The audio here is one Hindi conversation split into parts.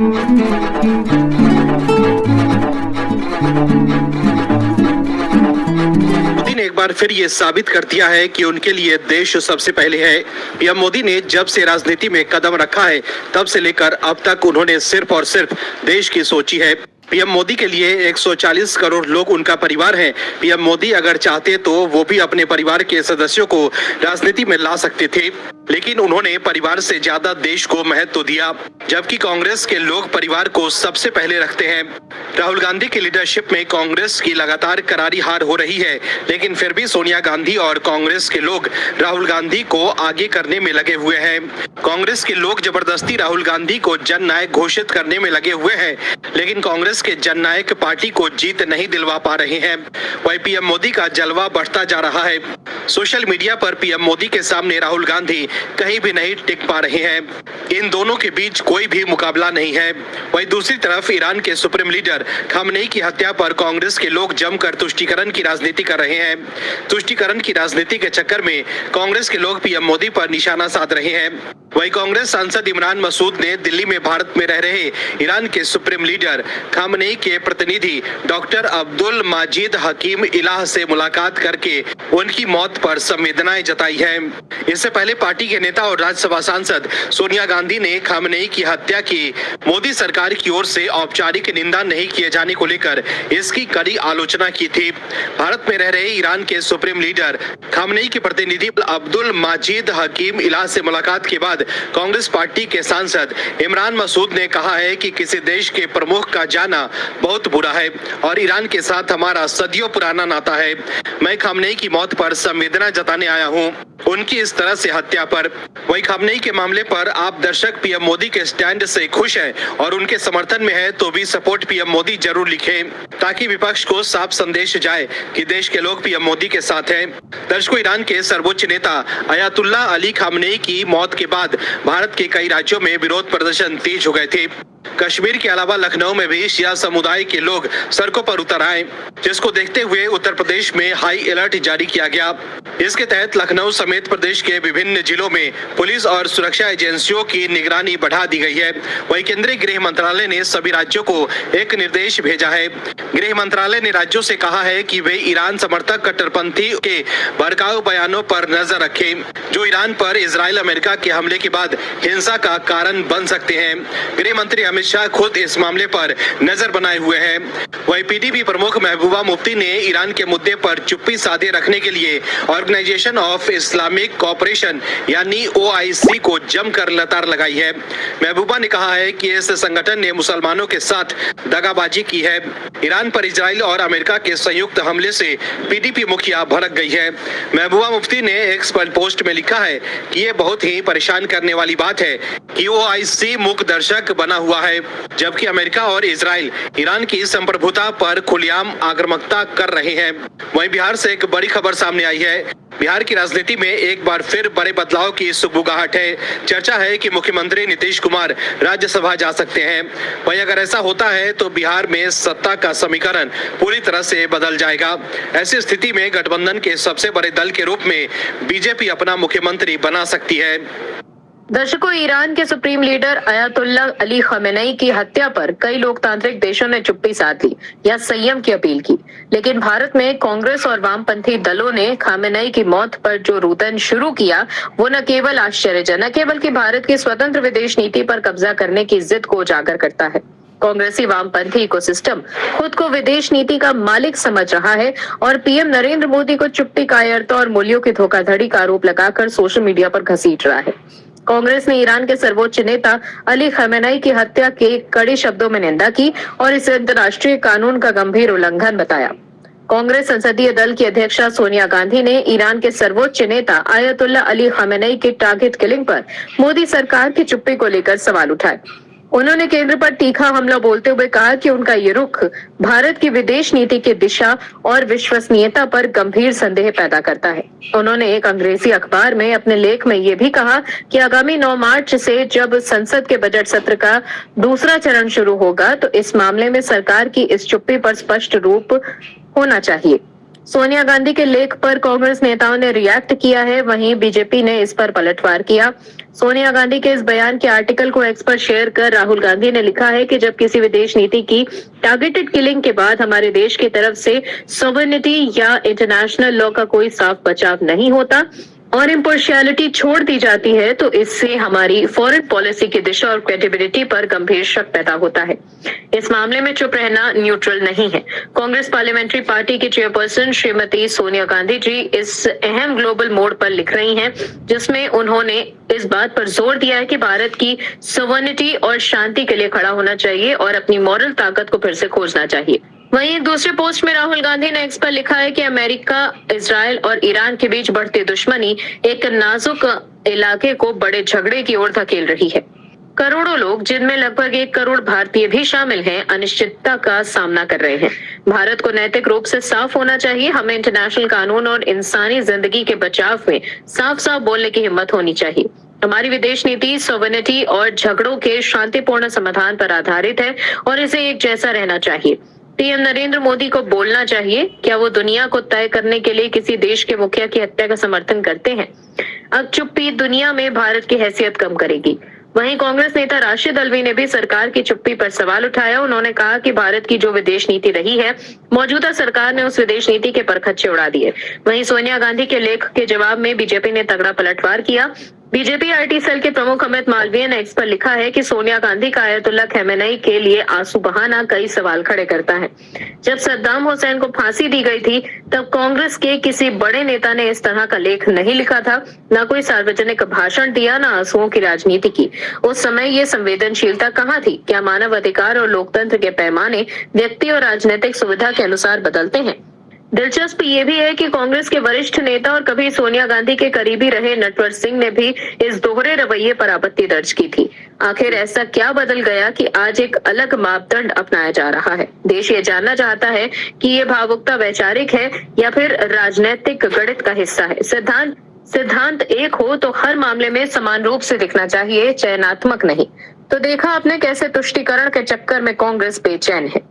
मोदी ने एक बार फिर ये साबित कर दिया है कि उनके लिए देश सबसे पहले है। पीएम मोदी ने जब से राजनीति में कदम रखा है तब से लेकर अब तक उन्होंने सिर्फ और सिर्फ देश की सोची है। पीएम मोदी के लिए 140 करोड़ लोग उनका परिवार है। पीएम मोदी अगर चाहते तो वो भी अपने परिवार के सदस्यों को राजनीति में ला सकते थे, लेकिन उन्होंने परिवार से ज्यादा देश को महत्व दिया, जबकि कांग्रेस के लोग परिवार को सबसे पहले रखते हैं। राहुल गांधी की लीडरशिप में कांग्रेस की लगातार करारी हार हो रही है, लेकिन फिर भी सोनिया गांधी और कांग्रेस के लोग राहुल गांधी को आगे करने में लगे हुए हैं। कांग्रेस के लोग जबरदस्ती राहुल गांधी को जननायक घोषित करने में लगे हुए हैं, लेकिन कांग्रेस के जननायक पार्टी को जीत नहीं दिलवा पा रहे हैं। वही पीएम मोदी का जलवा बढ़ता जा रहा है। सोशल मीडिया पर पीएम मोदी के सामने राहुल गांधी कहीं भी नहीं टिक पा रहे हैं। इन दोनों के बीच कोई भी मुकाबला नहीं है। वहीं दूसरी तरफ ईरान के सुप्रीम लीडर खामनेई की हत्या पर कांग्रेस के लोग जमकर तुष्टीकरण की राजनीति कर रहे हैं। तुष्टीकरण की राजनीति के चक्कर में कांग्रेस के लोग पीएम मोदी पर निशाना साध रहे हैं। वहीं कांग्रेस सांसद इमरान मसूद ने दिल्ली में भारत में रह रहे ईरान के सुप्रीम लीडर खामनेई के प्रतिनिधि डॉक्टर अब्दुल माजिद हकीम इलाह से मुलाकात करके उनकी मौत पर संवेदनाएं जताई है। इससे पहले पार्टी के नेता और राज्यसभा सांसद सोनिया गांधी ने खामनेई की हत्या की मोदी सरकार की ओर से औपचारिक निंदा नहीं किए जाने को लेकर इसकी कड़ी आलोचना की थी। भारत में रह रहे ईरान के सुप्रीम लीडर खामनेई के प्रतिनिधि अब्दुल माजिद हकीम इलाह से मुलाकात के बाद कांग्रेस पार्टी के सांसद इमरान मसूद ने कहा है कि किसी देश के प्रमुख का जाना बहुत बुरा है और ईरान के साथ हमारा सदियों पुराना नाता है। मैं खामनेई की मौत पर संवेदना जताने आया हूं, उनकी इस तरह से हत्या पर। वही खामनेई के मामले पर आप दर्शक पीएम मोदी के स्टैंड से खुश हैं और उनके समर्थन में है तो भी सपोर्ट पीएम मोदी जरूर लिखें, ताकि विपक्ष को साफ संदेश जाए कि देश के लोग पीएम मोदी के साथ हैं। दर्शकों, ईरान के सर्वोच्च नेता अयातुल्ला अली खामनेई की मौत के बाद भारत के कई राज्यों में विरोध प्रदर्शन तेज हो गए थे। कश्मीर के अलावा लखनऊ में भी शिया समुदाय के लोग सड़कों पर उतर आए, जिसको देखते हुए उत्तर प्रदेश में हाई अलर्ट जारी किया गया। इसके तहत लखनऊ समेत प्रदेश के विभिन्न जिलों में पुलिस और सुरक्षा एजेंसियों की निगरानी बढ़ा दी गई है। वहीं केंद्रीय गृह मंत्रालय ने सभी राज्यों को एक निर्देश भेजा है। गृह मंत्रालय ने राज्यों से कहा है कि वे ईरान समर्थक कट्टरपंथी के भड़काऊ बयानों पर नजर रखें, जो ईरान पर इजराइल अमेरिका के हमले के बाद हिंसा का कारण बन सकते हैं। गृह मंत्री अमित शाह खुद इस मामले पर नजर बनाए हुए हैं। वहीं पीडीपी प्रमुख महबूबा मुफ्ती ने ईरान के मुद्दे पर चुप्पी साधे रखने के लिए ऑर्गेनाइजेशन ऑफ इस्लामिक कोऑपरेशन यानी OIC को जमकर लतार लगाई है। महबूबा ने कहा है कि इस संगठन ने मुसलमानों के साथ दगाबाजी की है। ईरान पर इजराइल और अमेरिका के संयुक्त हमले से पीडीपी मुखिया भड़क गई है। महबूबा मुफ्ती ने एक पोस्ट में लिखा है कि ये बहुत ही परेशान करने वाली बात है कि OIC मूक दर्शक बना हुआ है, जबकि अमेरिका और इजराइल ईरान की संप्रभुता पर खुलेआम आक्रामकता कर रहे हैं। वहीं बिहार से एक बड़ी खबर सामने आई है। बिहार की राजनीति में एक बार फिर बड़े बदलाव की सुगबुगाहट है। चर्चा है कि मुख्यमंत्री नीतीश कुमार राज्यसभा जा सकते हैं। वहीं अगर ऐसा होता है तो बिहार में सत्ता का समीकरण पूरी तरह से बदल जाएगा। ऐसी स्थिति में गठबंधन के सबसे बड़े दल के रूप में बीजेपी अपना मुख्यमंत्री बना सकती है। दर्शकों, ईरान के supreme leader Ayatollah Ali Khamenei की हत्या पर कई लोकतांत्रिक देशों ने चुप्पी साध ली या संयम की अपील की, लेकिन भारत में कांग्रेस और वामपंथी दलों ने खामेनेई की मौत पर जो रुदन शुरू किया वो न केवल आश्चर्यजनक है बल्कि भारत की स्वतंत्र विदेश नीति पर कब्जा करने की जिद को उजागर करता है। कांग्रेसी वामपंथी इकोसिस्टम खुद को विदेश नीति का मालिक समझ रहा है और पीएम नरेंद्र मोदी को चुप्पी, कायरता और मूल्यों की धोखाधड़ी का आरोप लगाकर सोशल मीडिया पर घसीट रहा है। कांग्रेस ने ईरान के सर्वोच्च नेता अली खामेनेई की हत्या के कड़े शब्दों में निंदा की और इसे अंतर्राष्ट्रीय कानून का गंभीर उल्लंघन बताया। कांग्रेस संसदीय दल की अध्यक्षा सोनिया गांधी ने ईरान के सर्वोच्च नेता अयातुल्ला अली खामेनेई की टारगेट किलिंग पर मोदी सरकार की चुप्पी को लेकर सवाल उठाए। उन्होंने केंद्र पर तीखा हमला बोलते हुए कहा कि उनका ये रुख भारत की विदेश नीति की दिशा और विश्वसनीयता पर गंभीर संदेह पैदा करता है। उन्होंने एक अंग्रेजी अखबार में अपने लेख में ये भी कहा कि आगामी 9 मार्च से जब संसद के बजट सत्र का दूसरा चरण शुरू होगा तो इस मामले में सरकार की इस चुप्पी पर स्पष्ट रूप होना चाहिए। सोनिया गांधी के लेख पर कांग्रेस नेताओं ने रिएक्ट किया है, वहीं बीजेपी ने इस पर पलटवार किया। सोनिया गांधी के इस बयान के आर्टिकल को एक्स पर शेयर कर राहुल गांधी ने लिखा है कि जब किसी विदेश नीति की टारगेटेड किलिंग के बाद हमारे देश की तरफ से सॉवरेनिटी या इंटरनेशनल लॉ का कोई साफ बचाव नहीं होता और इम्पार्शियलिटी छोड़ दी जाती है तो इससे हमारी फॉरेन पॉलिसी की दिशा और क्रेडिबिलिटी पर गंभीर शक पैदा होता है। इस मामले में चुप रहना न्यूट्रल नहीं है। कांग्रेस पार्लियामेंट्री पार्टी की चेयरपर्सन श्रीमती सोनिया गांधी जी इस अहम ग्लोबल मोड पर लिख रही हैं, जिसमें उन्होंने इस बात पर जोर दिया है कि भारत की सॉवरेनिटी और शांति के लिए खड़ा होना चाहिए और अपनी मॉरल ताकत को फिर से खोजना चाहिए। वहीं दूसरे पोस्ट में राहुल गांधी ने एक्स पर लिखा है कि अमेरिका, इजराइल और ईरान के बीच बढ़ती दुश्मनी एक नाजुक इलाके को बड़े झगड़े की ओर धकेल रही है। करोड़ों लोग, जिनमें लगभग 1 करोड़ भारतीय भी शामिल हैं, अनिश्चितता का सामना कर रहे हैं। भारत को नैतिक रूप से साफ होना चाहिए। हमें इंटरनेशनल कानून और इंसानी जिंदगी के बचाव में साफ साफ बोलने की हिम्मत होनी चाहिए। हमारी विदेश नीति सॉवरेनिटी और झगड़ों के शांतिपूर्ण समाधान पर आधारित है और इसे एक जैसा रहना चाहिए। पीएम नरेंद्र मोदी को बोलना चाहिए, क्या वो दुनिया को तय करने के लिए किसी देश के मुखिया की हत्या का समर्थन करते हैं? अब चुप्पी दुनिया में भारत की हैसियत कम करेगी। वहीं कांग्रेस नेता राशिद अल्वी ने भी सरकार की चुप्पी पर सवाल उठाया। उन्होंने कहा कि भारत की जो विदेश नीति रही है, मौजूदा सरकार ने उस विदेश नीति के परखच्चे उड़ा दिए। वहीं सोनिया गांधी के लेख के जवाब में बीजेपी ने तगड़ा पलटवार किया। बीजेपी आईटी सेल के प्रमुख अमित मालवीय ने एक्स पर लिखा है कि सोनिया गांधी का आयतुल्ला खमेनेई के लिए आंसू बहाना कई सवाल खड़े करता है। जब सद्दाम हुसैन को फांसी दी गई थी तब कांग्रेस के किसी बड़े नेता ने इस तरह का लेख नहीं लिखा था, न कोई सार्वजनिक भाषण दिया, न आंसुओं की राजनीति की। उस समय ये संवेदनशीलता कहाँ थी? क्या मानव अधिकार और लोकतंत्र के पैमाने व्यक्ति और राजनीतिक सुविधा के अनुसार बदलते हैं? दिलचस्प ये भी है कि कांग्रेस के वरिष्ठ नेता और कभी सोनिया गांधी के करीबी रहे नटवर सिंह ने भी इस दोहरे रवैये पर आपत्ति दर्ज की थी। आखिर ऐसा क्या बदल गया कि आज एक अलग मापदंड अपनाया जा रहा है? देश ये जानना चाहता है कि ये भावुकता वैचारिक है या फिर राजनीतिक गणित का हिस्सा है। सिद्धांत एक हो तो हर मामले में समान रूप से दिखना चाहिए, चयनात्मक नहीं। तो देखा आपने कैसे तुष्टीकरण के चक्कर में कांग्रेस बेचैन है।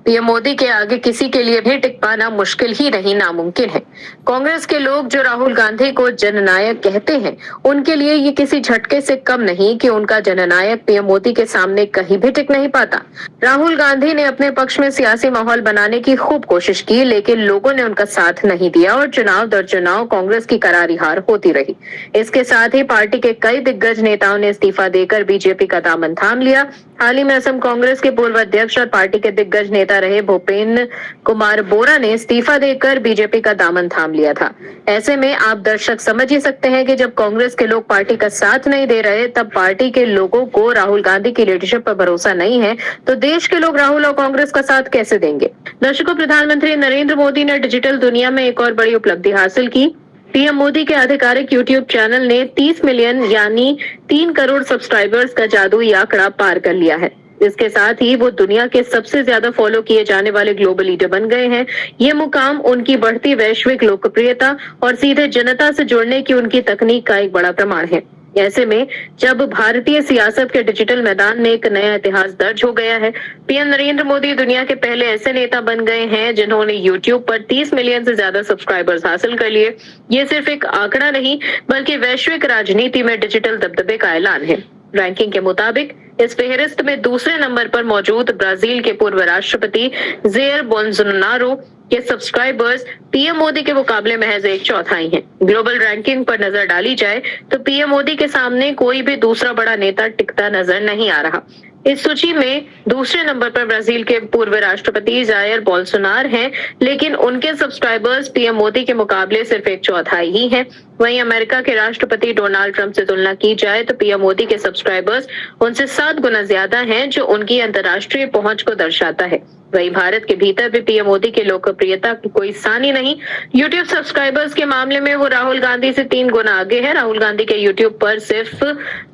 पीएम मोदी के आगे किसी के लिए भी टिक पाना मुश्किल ही नहीं, नामुमकिन है। कांग्रेस के लोग जो राहुल गांधी को जननायक कहते हैं, उनके लिए ये किसी झटके से कम नहीं कि उनका जननायक पीएम मोदी के सामने कहीं भी टिक नहीं पाता। राहुल गांधी ने अपने पक्ष में सियासी माहौल बनाने की खूब कोशिश की, लेकिन लोगों ने उनका साथ नहीं दिया और चुनाव दर चुनाव कांग्रेस की करारी हार होती रही। इसके साथ ही पार्टी के कई दिग्गज नेताओं ने इस्तीफा देकर बीजेपी का दामन थाम लिया। हाल ही में असम कांग्रेस के पूर्व अध्यक्ष और पार्टी के दिग्गज नेता रहे भूपेंद्र कुमार बोरा ने इस्तीफा देकर बीजेपी का दामन थाम लिया था। ऐसे में आप दर्शक समझ ही सकते हैं कि जब कांग्रेस के लोग पार्टी का साथ नहीं दे रहे, तब पार्टी के लोगों को राहुल गांधी की लीडरशिप पर भरोसा नहीं है, तो देश के लोग राहुल और कांग्रेस का साथ कैसे देंगे? दर्शकों, प्रधानमंत्री नरेंद्र मोदी ने डिजिटल दुनिया में एक और बड़ी उपलब्धि हासिल की। पीएम मोदी के आधिकारिक यूट्यूब चैनल ने 30 मिलियन यानी 3 करोड़ सब्सक्राइबर्स का जादुई आंकड़ा पार कर लिया है। इसके साथ ही वो दुनिया के सबसे ज्यादा फॉलो किए जाने वाले ग्लोबल लीडर बन गए हैं। ये मुकाम उनकी बढ़ती वैश्विक लोकप्रियता और सीधे जनता से जुड़ने की उनकी तकनीक का एक बड़ा प्रमाण है। ऐसे में जब भारतीय सियासत के डिजिटल मैदान में एक नया इतिहास दर्ज हो गया है, पीएम नरेंद्र मोदी दुनिया के पहले ऐसे नेता बन गए हैं जिन्होंने यूट्यूब पर 30 मिलियन से ज्यादा सब्सक्राइबर्स हासिल कर लिए। ये सिर्फ एक आंकड़ा नहीं, बल्कि वैश्विक राजनीति में डिजिटल दबदबे का ऐलान है। रैंकिंग के मुताबिक इस फेहरिस्त में दूसरे नंबर पर मौजूद ब्राजील के पूर्व राष्ट्रपति जेयर बोल्सोनारो के सब्सक्राइबर्स पीएम मोदी के मुकाबले महज 1/4 हैं। ग्लोबल रैंकिंग पर नजर डाली जाए तो पीएम मोदी के सामने कोई भी दूसरा बड़ा नेता टिकता नजर नहीं आ रहा। इस सूची में दूसरे नंबर पर ब्राजील के पूर्व राष्ट्रपति जायर बोल्सोनार हैं, लेकिन उनके सब्सक्राइबर्स पीएम मोदी के मुकाबले सिर्फ 1/4 ही हैं। वहीं अमेरिका के राष्ट्रपति डोनाल्ड ट्रंप से तुलना की जाए तो पीएम मोदी के सब्सक्राइबर्स उनसे 7 गुना ज्यादा हैं, जो उनकी अंतर्राष्ट्रीय पहुंच को दर्शाता है। वहीं भारत के भीतर भी पीएम मोदी की लोकप्रियता की कोई सानी नहीं। यूट्यूब सब्सक्राइबर्स के मामले में वो राहुल गांधी से 3 गुना आगे है। राहुल गांधी के यूट्यूब पर सिर्फ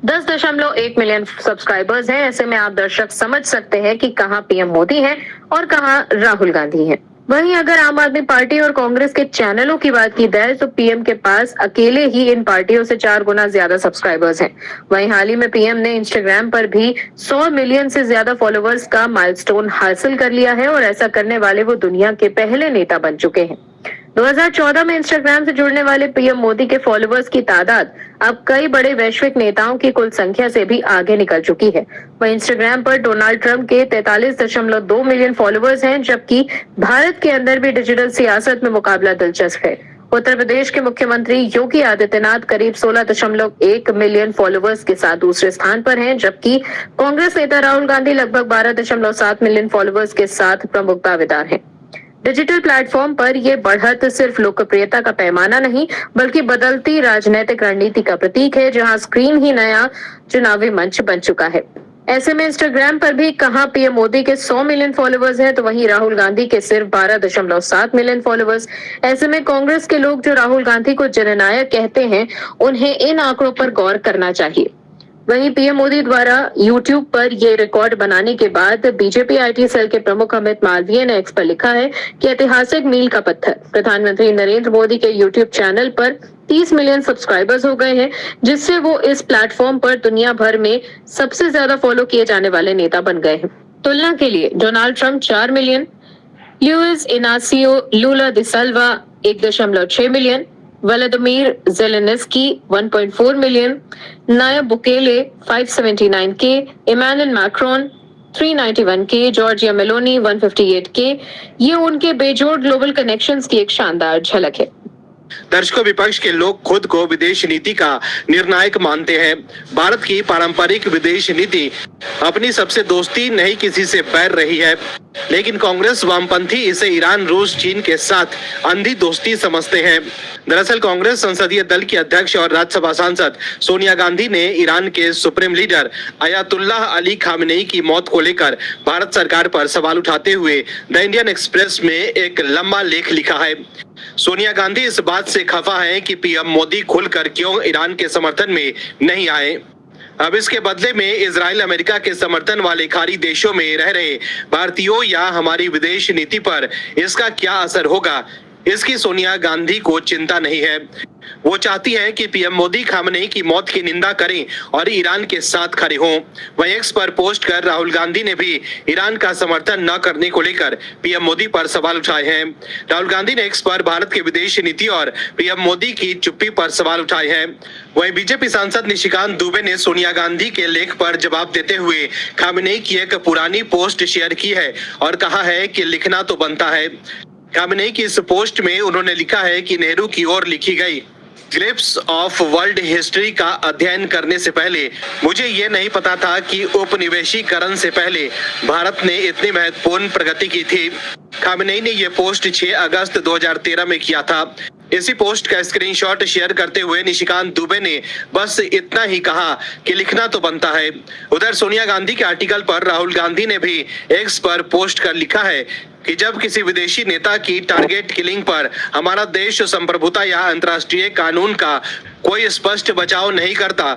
10.1 मिलियन सब्सक्राइबर्स हैं। ऐसे में आप दर्शक समझ सकते हैं कि कहां पीएम मोदी है और कहां राहुल गांधी है। वहीं अगर आम आदमी पार्टी और कांग्रेस के चैनलों की बात की जाए तो पीएम के पास अकेले ही इन पार्टियों से 4 गुना ज्यादा सब्सक्राइबर्स हैं। वहीं हाल ही में पीएम ने इंस्टाग्राम पर भी 100 मिलियन से ज्यादा फॉलोअर्स का माइलस्टोन हासिल कर लिया है और ऐसा करने वाले वो दुनिया के पहले नेता बन चुके हैं। 2014 में इंस्टाग्राम से जुड़ने वाले पीएम मोदी के फॉलोअर्स की तादाद अब कई बड़े वैश्विक नेताओं की कुल संख्या से भी आगे निकल चुकी है। वहीं इंस्टाग्राम पर डोनाल्ड ट्रंप के 43.2 मिलियन फॉलोअर्स हैं, जबकि भारत के अंदर भी डिजिटल सियासत में मुकाबला दिलचस्प है। उत्तर प्रदेश के मुख्यमंत्री योगी आदित्यनाथ करीब 16.1 मिलियन फॉलोअर्स के साथ दूसरे स्थान पर हैं, जबकि कांग्रेस नेता राहुल गांधी लगभग 12.7 मिलियन फॉलोअर्स के साथ प्रमुख दावेदार हैं। डिजिटल प्लेटफॉर्म पर यह बढ़त सिर्फ लोकप्रियता का पैमाना नहीं, बल्कि बदलती राजनीतिक रणनीति का प्रतीक है, जहां स्क्रीन ही नया चुनावी मंच बन चुका है। ऐसे में इंस्टाग्राम पर भी कहां पीएम मोदी के 100 मिलियन फॉलोअर्स हैं, तो वहीं राहुल गांधी के सिर्फ 12.7 मिलियन फॉलोअर्स। ऐसे में कांग्रेस के लोग जो राहुल गांधी को जननायक कहते हैं, उन्हें इन आंकड़ों पर गौर करना चाहिए। वहीं पीएम मोदी द्वारा यूट्यूब पर ये रिकॉर्ड बनाने के बाद बीजेपी आईटी सेल के प्रमुख अमित मालवीय ने एक्स पर लिखा है कि ऐतिहासिक मील का पत्थर। प्रधानमंत्री नरेंद्र मोदी के यूट्यूब चैनल पर 30 मिलियन सब्सक्राइबर्स हो गए हैं, जिससे वो इस प्लेटफॉर्म पर दुनिया भर में सबसे ज्यादा फॉलो किए जाने वाले नेता बन गए हैं। तुलना के लिए Donald Trump 4 million, Luiz Inacio Lula da Silva 1.6 million, Volodymyr Zelensky 1.4 million, Nayib Bukele 579K, Emmanuel Macron 391K, Giorgia Meloni 158K। ये उनके बेजोड़ ग्लोबल कनेक्शंस की एक शानदार झलक है। दर्शकों, विपक्ष के लोग खुद को विदेश नीति का निर्णायक मानते हैं। भारत की पारंपरिक विदेश नीति अपनी सबसे दोस्ती नहीं किसी से बैर रही है, लेकिन कांग्रेस वामपंथी इसे ईरान, रूस, चीन के साथ अंधी दोस्ती समझते हैं। दरअसल कांग्रेस संसदीय दल की अध्यक्ष और राज्यसभा सांसद सोनिया गांधी ने ईरान के supreme leader Ayatollah Ali Khamenei की मौत को लेकर भारत सरकार पर सवाल उठाते हुए द इंडियन एक्सप्रेस में एक लंबा लेख लिखा है। सोनिया गांधी इस बात से खफा हैं कि पीएम मोदी खुलकर क्यों ईरान के समर्थन में नहीं आए। अब इसके बदले में इजराइल, अमेरिका के समर्थन वाले खाड़ी देशों में रह रहे भारतीयों या हमारी विदेश नीति पर इसका क्या असर होगा, इसकी सोनिया गांधी को चिंता नहीं है। वो चाहती हैं कि पीएम मोदी खामेनेई की मौत की निंदा करें और ईरान के साथ खड़े हों। वहीं एक्स पर पोस्ट कर राहुल गांधी ने भी ईरान का समर्थन न करने को लेकर पीएम मोदी पर सवाल उठाए हैं। राहुल गांधी ने एक्स पर भारत की विदेश नीति और पीएम मोदी की चुप्पी पर सवाल उठाए हैं। वहीं बीजेपी सांसद निशिकांत दुबे ने सोनिया गांधी के लेख पर जवाब देते हुए खामेनेई की एक पुरानी पोस्ट शेयर की है और कहा है कि लिखना तो बनता है। खामेनेई की इस पोस्ट में उन्होंने लिखा है कि नेहरू की ओर लिखी गई ग्लिप्स ऑफ वर्ल्ड हिस्ट्री का अध्ययन करने से पहले मुझे ये नहीं पता था कि उपनिवेशीकरण से पहले भारत ने इतनी महत्वपूर्ण प्रगति की थी। खामेनेई ने यह पोस्ट 6 अगस्त 2013 में किया था। इसी पोस्ट का स्क्रीनशॉट शेयर करते हुए निशिकांत दुबे ने बस इतना ही कहा कि लिखना तो बनता है। उधर सोनिया गांधी के आर्टिकल पर राहुल गांधी ने भी एक्स पर पोस्ट कर लिखा है कि जब किसी विदेशी नेता की टारगेट किलिंग पर हमारा देश संप्रभुता या अंतर्राष्ट्रीय कानून का कोई स्पष्ट बचाव नहीं करता